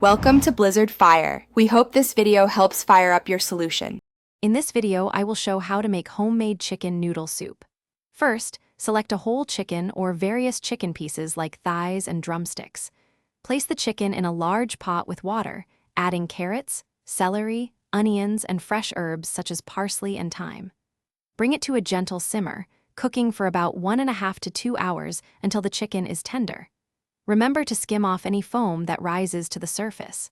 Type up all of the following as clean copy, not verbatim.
Welcome to Blizzard Fire. We hope this video helps fire up your solution. In this video, I will show how to make homemade chicken noodle soup. First, select a whole chicken or various chicken pieces like thighs and drumsticks. Place the chicken in a large pot with water, adding carrots, celery, onions, and fresh herbs such as parsley and thyme. Bring it to a gentle simmer, cooking for about 1.5 to 2 hours until the chicken is tender. Remember to skim off any foam that rises to the surface.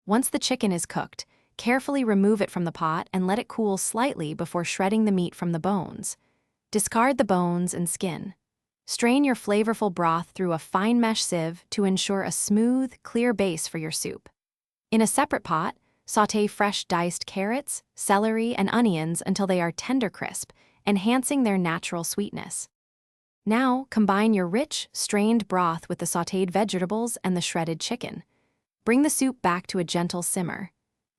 Once the chicken is cooked, carefully remove it from the pot and let it cool slightly before shredding the meat from the bones. Discard the bones and skin. Strain your flavorful broth through a fine mesh sieve to ensure a smooth, clear base for your soup. In a separate pot, sauté fresh diced carrots, celery, and onions until they are tender crisp, enhancing their natural sweetness. Now, combine your rich, strained broth with the sautéed vegetables and the shredded chicken. Bring the soup back to a gentle simmer.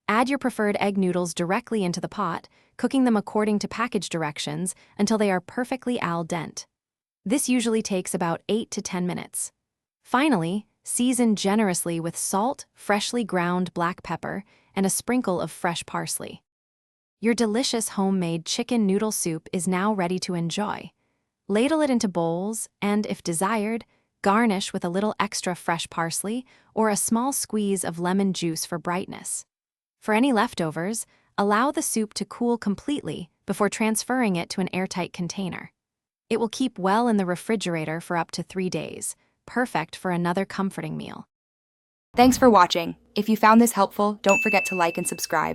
Add your preferred egg noodles directly into the pot, cooking them according to package directions until they are perfectly al dente. This usually takes about 8 to 10 minutes. Finally, season generously with salt, freshly ground black pepper, and a sprinkle of fresh parsley. Your delicious homemade chicken noodle soup is now ready to enjoy. Ladle it into bowls and, if desired, garnish with a little extra fresh parsley or a small squeeze of lemon juice for brightness. For any leftovers, allow the soup to cool completely before transferring it to an airtight container. It will keep well in the refrigerator for up to 3 days, perfect for another comforting meal. Thanks for watching. If you found this helpful, don't forget to like and subscribe.